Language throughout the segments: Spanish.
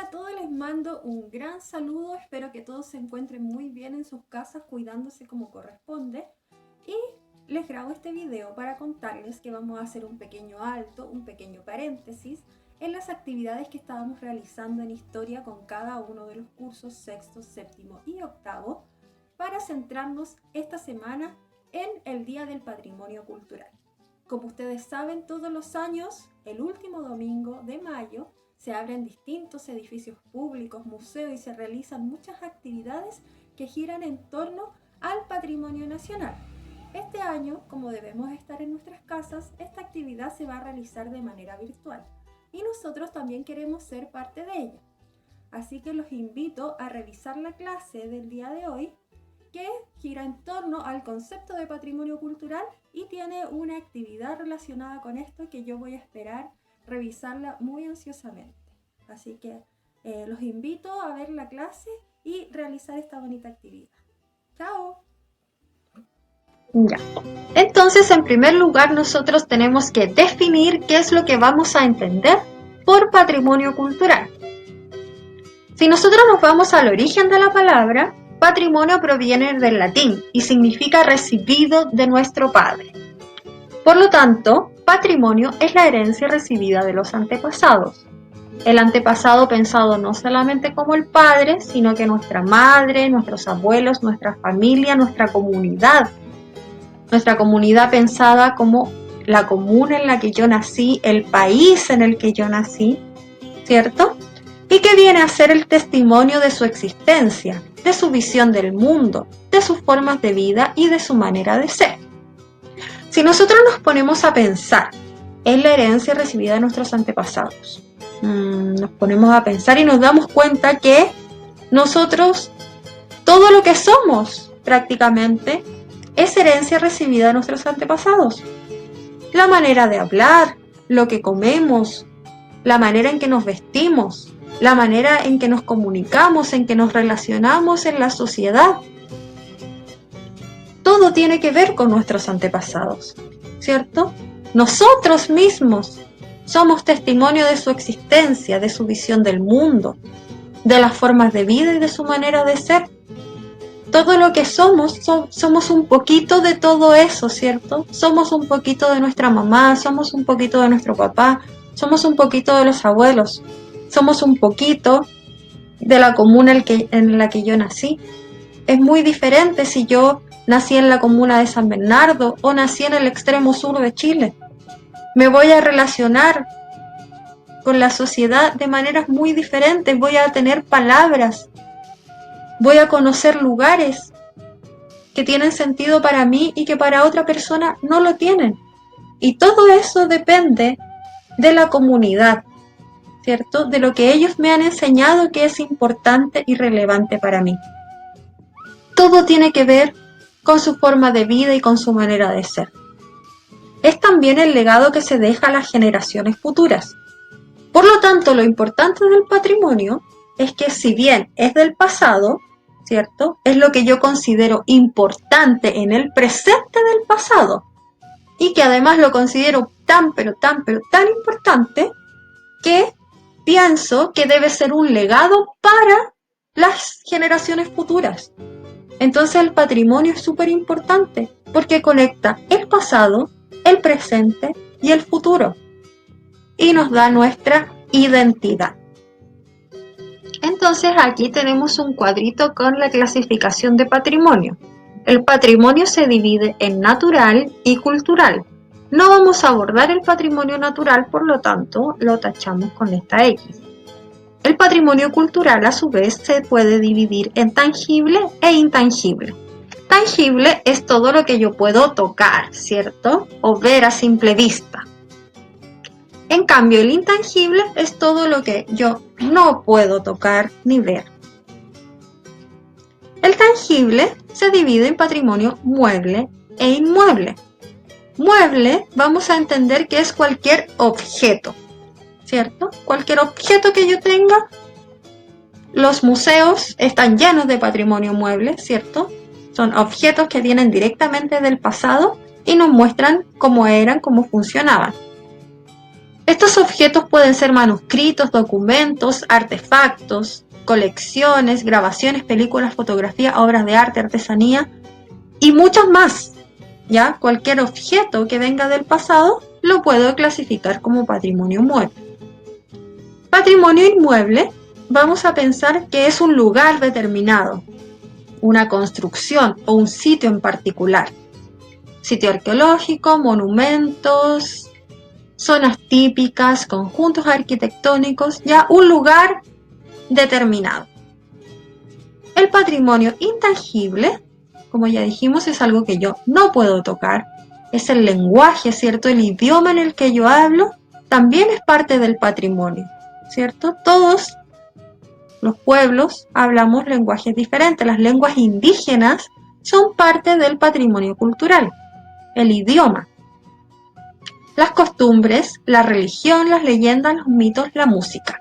a todos, les mando un gran saludo, espero que todos se encuentren muy bien en sus casas cuidándose como corresponde y les grabo este video para contarles que vamos a hacer un pequeño alto, un pequeño paréntesis en las actividades que estábamos realizando en historia con cada uno de los cursos sexto, séptimo y octavo para centrarnos esta semana en el Día del Patrimonio Cultural. Como ustedes saben, todos los años, el último domingo de mayo, se abren distintos edificios públicos, museos y se realizan muchas actividades que giran en torno al patrimonio nacional. Este año, como debemos estar en nuestras casas, esta actividad se va a realizar de manera virtual y nosotros también queremos ser parte de ella. Así que los invito a revisar la clase del día de hoy, que gira en torno al concepto de patrimonio cultural y tiene una actividad relacionada con esto que yo voy a esperar revisarla muy ansiosamente. Así que los invito a ver la clase y realizar esta bonita actividad. ¡Chao! Ya. Entonces, en primer lugar, nosotros tenemos que definir qué es lo que vamos a entender por patrimonio cultural. Si nosotros nos vamos al origen de la palabra, patrimonio proviene del latín y significa recibido de nuestro padre. Por lo tanto, patrimonio es la herencia recibida de los antepasados. El antepasado pensado no solamente como el padre, sino que nuestra madre, nuestros abuelos, nuestra familia, nuestra comunidad pensada como la comuna en la que yo nací, el país en el que yo nací, ¿cierto? Y que viene a ser el testimonio de su existencia, de su visión del mundo, de sus formas de vida y de su manera de ser. Si nosotros nos ponemos a pensar en la herencia recibida de nuestros antepasados, nos ponemos a pensar y nos damos cuenta que nosotros, todo lo que somos prácticamente, es herencia recibida de nuestros antepasados. La manera de hablar, lo que comemos, la manera en que nos vestimos, la manera en que nos comunicamos, en que nos relacionamos en la sociedad. Todo tiene que ver con nuestros antepasados, ¿cierto? Nosotros mismos somos testimonio de su existencia, de su visión del mundo, de las formas de vida y de su manera de ser. Todo lo que somos un poquito de todo eso, ¿cierto? Somos un poquito de nuestra mamá, somos un poquito de nuestro papá, somos un poquito de los abuelos, somos un poquito de la comuna en la que yo nací. Es muy diferente si yo nací en la comuna de San Bernardo o nací en el extremo sur de Chile. Me voy a relacionar con la sociedad de maneras muy diferentes, voy a tener palabras, voy a conocer lugares que tienen sentido para mí y que para otra persona no lo tienen. Y todo eso depende de la comunidad, ¿cierto? De lo que ellos me han enseñado que es importante y relevante para mí. Todo tiene que ver con su forma de vida y con su manera de ser. Es también el legado que se deja a las generaciones futuras. Por lo tanto, lo importante del patrimonio es que, si bien es del pasado, ¿cierto? Es lo que yo considero importante en el presente del pasado y que además lo considero tan importante que pienso que debe ser un legado para las generaciones futuras. Entonces el patrimonio es súper importante porque conecta el pasado, el presente y el futuro y nos da nuestra identidad. Entonces aquí tenemos un cuadrito con la clasificación de patrimonio. El patrimonio se divide en natural y cultural. No vamos a abordar el patrimonio natural, por lo tanto lo tachamos con esta X. El patrimonio cultural, a su vez, se puede dividir en tangible e intangible. Tangible es todo lo que yo puedo tocar, ¿cierto? O ver a simple vista. En cambio, el intangible es todo lo que yo no puedo tocar ni ver. El tangible se divide en patrimonio mueble e inmueble. Mueble vamos a entender que es cualquier objeto, ¿cierto? Cualquier objeto que yo tenga. Los museos están llenos de patrimonio mueble, ¿cierto? Son objetos que vienen directamente del pasado y nos muestran cómo eran, cómo funcionaban. Estos objetos pueden ser manuscritos, documentos, artefactos, colecciones, grabaciones, películas, fotografías, obras de arte, artesanía y muchos más. ¿Ya? Cualquier objeto que venga del pasado lo puedo clasificar como patrimonio mueble. Patrimonio inmueble, vamos a pensar que es un lugar determinado, una construcción o un sitio en particular. Sitio arqueológico, monumentos, zonas típicas, conjuntos arquitectónicos, ya un lugar determinado. El patrimonio intangible, como ya dijimos, es algo que yo no puedo tocar. Es el lenguaje, ¿cierto? El idioma en el que yo hablo también es parte del patrimonio, ¿cierto? Todos los pueblos hablamos lenguajes diferentes. Las lenguas indígenas son parte del patrimonio cultural. El idioma, las costumbres, la religión, las leyendas, los mitos, la música.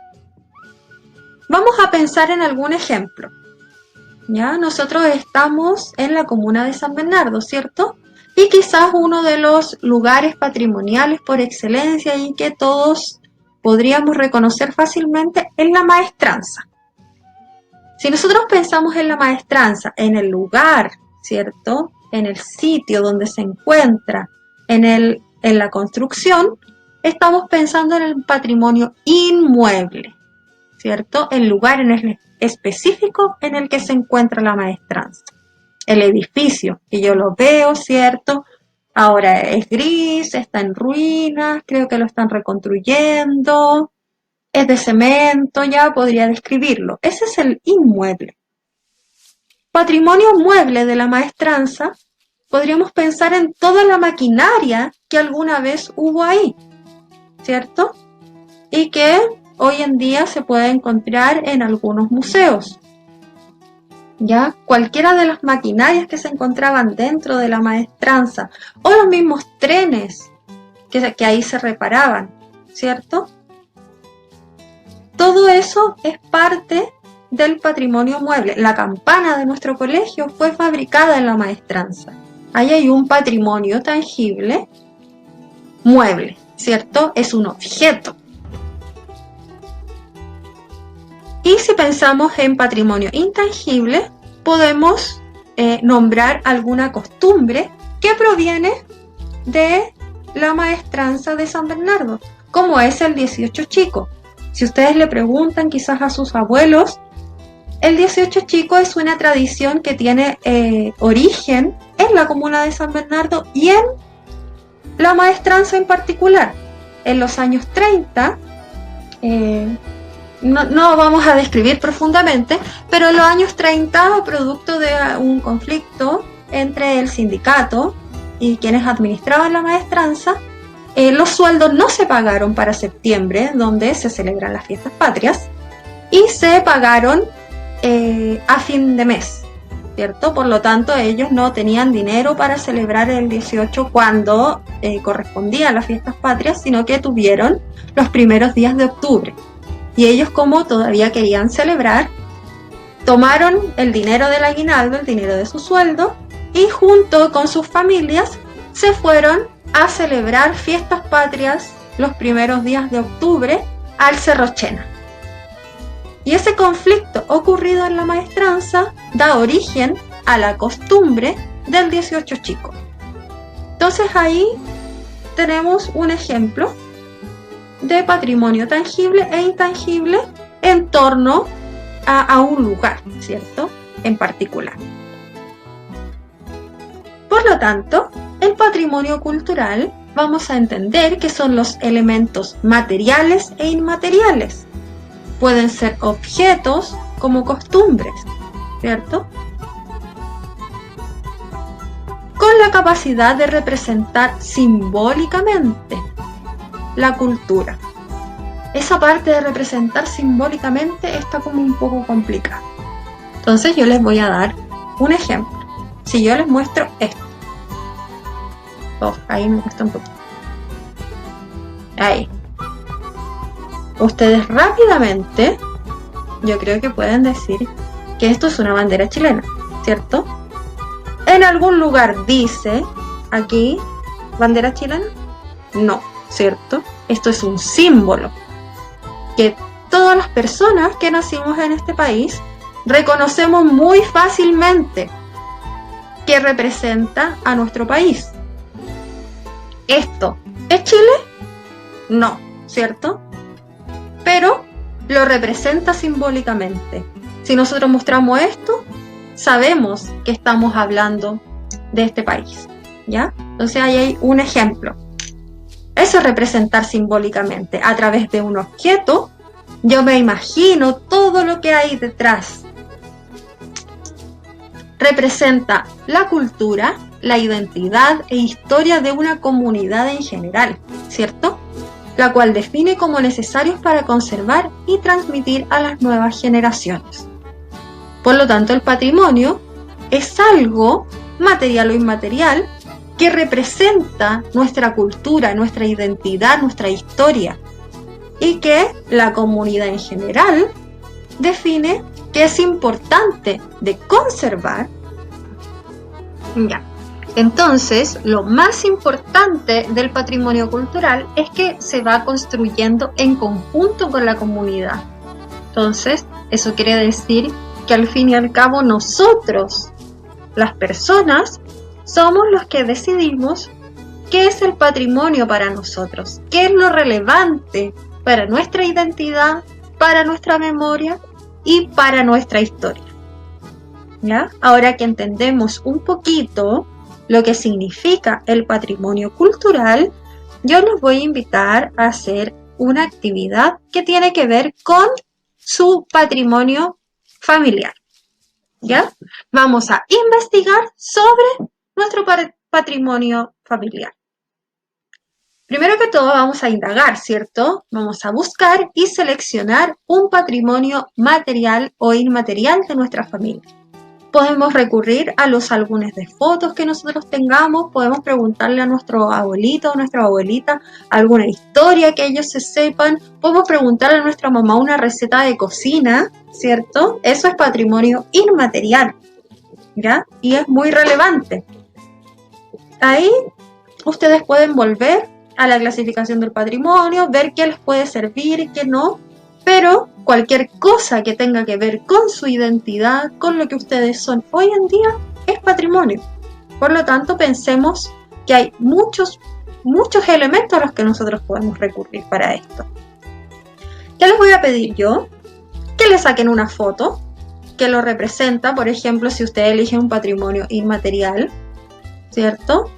Vamos a pensar en algún ejemplo. ¿Ya? Nosotros estamos en la comuna de San Bernardo, ¿cierto? Y quizás uno de los lugares patrimoniales por excelencia y que todos podríamos reconocer fácilmente es la Maestranza. Si nosotros pensamos en la Maestranza, en el lugar, ¿cierto? En el sitio donde se encuentra, en la construcción, estamos pensando en el patrimonio inmueble, ¿cierto? El lugar en el específico en el que se encuentra la Maestranza. El edificio, que yo lo veo, ¿cierto? Ahora es gris, está en ruinas, creo que lo están reconstruyendo, es de cemento, ya podría describirlo. Ese es el inmueble. Patrimonio mueble de la Maestranza, podríamos pensar en toda la maquinaria que alguna vez hubo ahí, ¿cierto? Y que hoy en día se puede encontrar en algunos museos. ¿Ya? Cualquiera de las maquinarias que se encontraban dentro de la Maestranza o los mismos trenes que ahí se reparaban, ¿cierto? Todo eso es parte del patrimonio mueble. La campana de nuestro colegio fue fabricada en la Maestranza. Ahí hay un patrimonio tangible mueble, ¿cierto? Es un objeto. Y si pensamos en patrimonio intangible, podemos nombrar alguna costumbre que proviene de la Maestranza de San Bernardo, como es el 18 Chico. Si ustedes le preguntan quizás a sus abuelos, el 18 Chico es una tradición que tiene origen en la comuna de San Bernardo y en la Maestranza en particular. En los años 30, no vamos a describir profundamente, pero en los años 30, producto de un conflicto entre el sindicato y quienes administraban la Maestranza, los sueldos no se pagaron para septiembre, donde se celebran las fiestas patrias, y se pagaron a fin de mes, ¿cierto? Por lo tanto, ellos no tenían dinero para celebrar el 18 cuando correspondía a las fiestas patrias, sino que tuvieron los primeros días de octubre. Y ellos, como todavía querían celebrar, tomaron el dinero del aguinaldo, el dinero de su sueldo, y junto con sus familias se fueron a celebrar fiestas patrias los primeros días de octubre al Cerro Chena. Y ese conflicto ocurrido en la Maestranza da origen a la costumbre del 18 Chico. Entonces ahí tenemos un ejemplo de patrimonio tangible e intangible en torno a un lugar, ¿cierto? En particular. Por lo tanto, el patrimonio cultural vamos a entender que son los elementos materiales e inmateriales. Pueden ser objetos como costumbres, ¿cierto? Con la capacidad de representar simbólicamente la cultura. Esa parte de representar simbólicamente está como un poco complicada. Entonces yo les voy a dar un ejemplo. Si yo les muestro esto. Ahí me cuesta un poquito. Ahí. Ustedes rápidamente, yo creo que pueden decir que esto es una bandera chilena, ¿cierto? En algún lugar dice aquí, ¿bandera chilena? No, ¿cierto? Esto es un símbolo que todas las personas que nacimos en este país reconocemos muy fácilmente que representa a nuestro país. ¿Esto es Chile? No, ¿cierto? Pero lo representa simbólicamente. Si nosotros mostramos esto, sabemos que estamos hablando de este país, ¿ya? Entonces ahí hay un ejemplo. Eso es representar simbólicamente. A través de un objeto, yo me imagino todo lo que hay detrás. Representa la cultura, la identidad e historia de una comunidad en general, ¿cierto? La cual define como necesarios para conservar y transmitir a las nuevas generaciones. Por lo tanto, el patrimonio es algo, material o inmaterial, que representa nuestra cultura, nuestra identidad, nuestra historia, y que la comunidad en general define que es importante de conservar. Ya. Entonces, lo más importante del patrimonio cultural es que se va construyendo en conjunto con la comunidad. Entonces, eso quiere decir que al fin y al cabo nosotros, las personas, somos los que decidimos qué es el patrimonio para nosotros, qué es lo relevante para nuestra identidad, para nuestra memoria y para nuestra historia. ¿Ya? Ahora que entendemos un poquito lo que significa el patrimonio cultural, yo los voy a invitar a hacer una actividad que tiene que ver con su patrimonio familiar. ¿Ya? Vamos a investigar sobre nuestro patrimonio familiar. Primero que todo vamos a indagar, ¿cierto? Vamos a buscar y seleccionar un patrimonio material o inmaterial de nuestra familia. Podemos recurrir a los álbumes de fotos que nosotros tengamos, podemos preguntarle a nuestro abuelito o nuestra abuelita alguna historia que ellos se sepan, podemos preguntarle a nuestra mamá una receta de cocina, ¿cierto? Eso es patrimonio inmaterial, ¿ya? Y es muy relevante. Ahí ustedes pueden volver a la clasificación del patrimonio, ver qué les puede servir y qué no, pero cualquier cosa que tenga que ver con su identidad, con lo que ustedes son hoy en día, es patrimonio. Por lo tanto, pensemos que hay muchos elementos a los que nosotros podemos recurrir para esto. ¿Qué les voy a pedir yo? Que le saquen una foto que lo representa, por ejemplo, si ustedes eligen un patrimonio inmaterial, ¿cierto?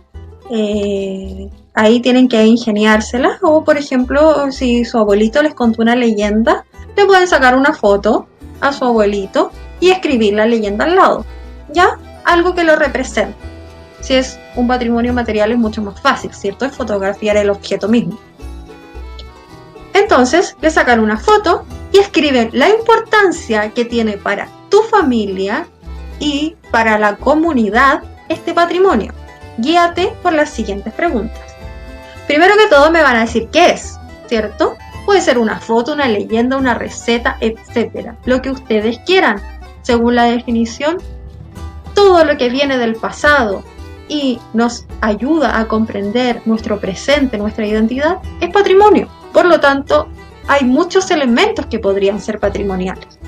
Ahí tienen que ingeniárselas, o por ejemplo, si su abuelito les contó una leyenda, le pueden sacar una foto a su abuelito y escribir la leyenda al lado, ¿ya? Algo que lo represente. Si es un patrimonio material es mucho más fácil, ¿cierto? Es fotografiar el objeto mismo. Entonces, le sacan una foto y escriben la importancia que tiene para tu familia y para la comunidad este patrimonio. Guíate por las siguientes preguntas. Primero que todo me van a decir qué es, ¿cierto? Puede ser una foto, una leyenda, una receta, etc. Lo que ustedes quieran. Según la definición, todo lo que viene del pasado y nos ayuda a comprender nuestro presente, nuestra identidad, es patrimonio. Por lo tanto, hay muchos elementos que podrían ser patrimoniales.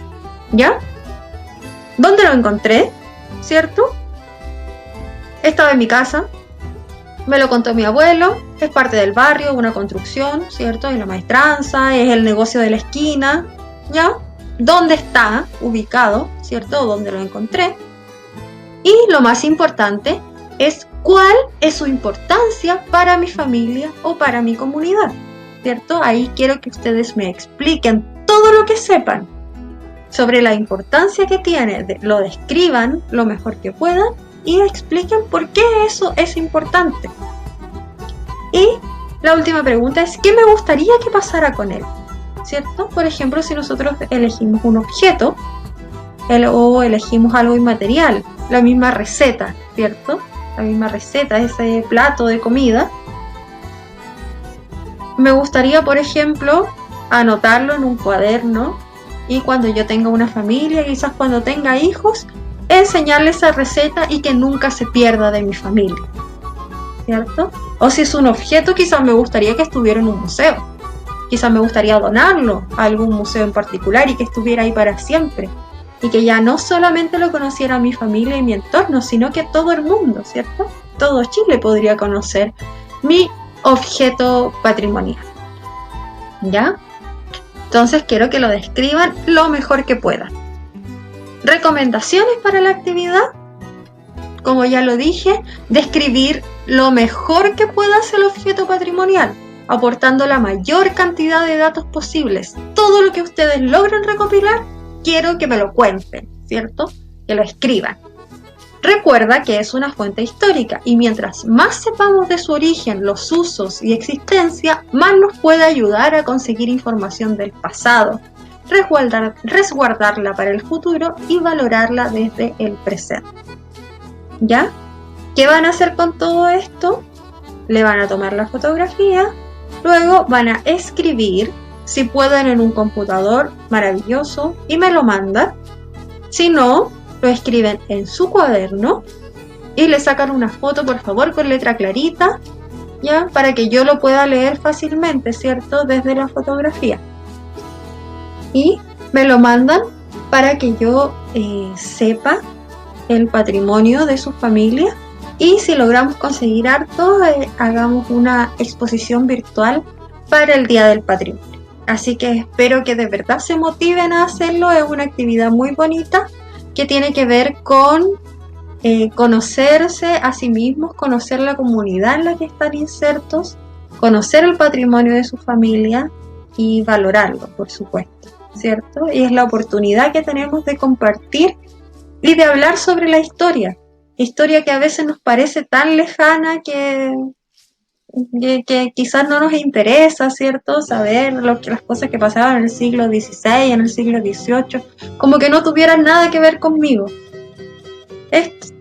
¿Ya? ¿Dónde lo encontré? ¿Cierto? Estaba en mi casa. Me lo contó mi abuelo, es parte del barrio, una construcción, ¿cierto? Es la maestranza, es el negocio de la esquina, ¿ya? ¿Dónde está ubicado, ¿cierto? ¿Dónde lo encontré? Y lo más importante es cuál es su importancia para mi familia o para mi comunidad, ¿cierto? Ahí quiero que ustedes me expliquen todo lo que sepan sobre la importancia que tiene, lo describan lo mejor que puedan y expliquen por qué eso es importante. Y la última pregunta es, ¿qué me gustaría que pasara con él? ¿Cierto? Por ejemplo, si nosotros elegimos un objeto o elegimos algo inmaterial, la misma receta, ¿cierto? La misma receta, ese plato de comida. Me gustaría, por ejemplo, anotarlo en un cuaderno y cuando yo tenga una familia, quizás cuando tenga hijos, enseñarles esa receta y que nunca se pierda de mi familia, ¿cierto? O si es un objeto, quizás me gustaría que estuviera en un museo, Quizás me gustaría donarlo a algún museo en particular y que estuviera ahí para siempre. Y que ya no solamente lo conociera mi familia y mi entorno, sino que todo el mundo, ¿cierto? Todo Chile podría conocer mi objeto patrimonial. ¿Ya? Entonces quiero que lo describan lo mejor que puedan. Recomendaciones para la actividad. Como ya lo dije, describir lo mejor que pueda el objeto patrimonial, aportando la mayor cantidad de datos posibles. Todo lo que ustedes logren recopilar, quiero que me lo cuenten, ¿cierto? Que lo escriban. Recuerda que es una fuente histórica y mientras más sepamos de su origen, los usos y existencia, más nos puede ayudar a conseguir información del pasado, resguardarla para el futuro y valorarla desde el presente. ¿Ya? ¿Qué van a hacer con todo esto? Le van a tomar la fotografía, luego van a escribir, si pueden en un computador, maravilloso, y me lo mandan. Si no, lo escriben en su cuaderno y le sacan una foto, por favor, con letra clarita, ¿ya? Para que yo lo pueda leer fácilmente, ¿cierto? Desde la fotografía. Y me lo mandan para que yo sepa el patrimonio de su familia y si logramos conseguir harto, hagamos una exposición virtual para el Día del Patrimonio. Así que espero que de verdad se motiven a hacerlo. Es una actividad muy bonita que tiene que ver con conocerse a sí mismos, conocer la comunidad en la que están insertos, conocer el patrimonio de su familia y valorarlo, por supuesto, ¿cierto? Y es la oportunidad que tenemos de compartir y de hablar sobre la historia que a veces nos parece tan lejana que quizás no nos interesa, ¿cierto? Saber las cosas que pasaban en el siglo XVI, en el siglo XVIII, como que no tuvieran nada que ver conmigo.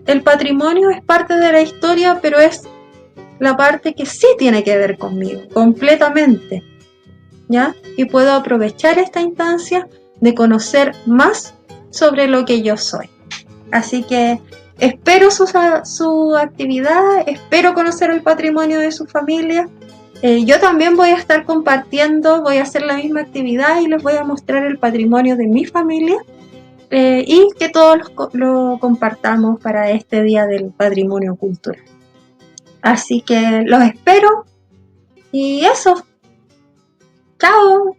El patrimonio es parte de la historia, pero es la parte que sí tiene que ver conmigo, completamente, ¿ya? Y puedo aprovechar esta instancia de conocer más sobre lo que yo soy. Así que espero su actividad, espero conocer el patrimonio de su familia. Yo también voy a estar compartiendo, voy a hacer la misma actividad y les voy a mostrar el patrimonio de mi familia y que todos lo compartamos para este Día del Patrimonio Cultural. Así que los espero y eso. ¡Chao!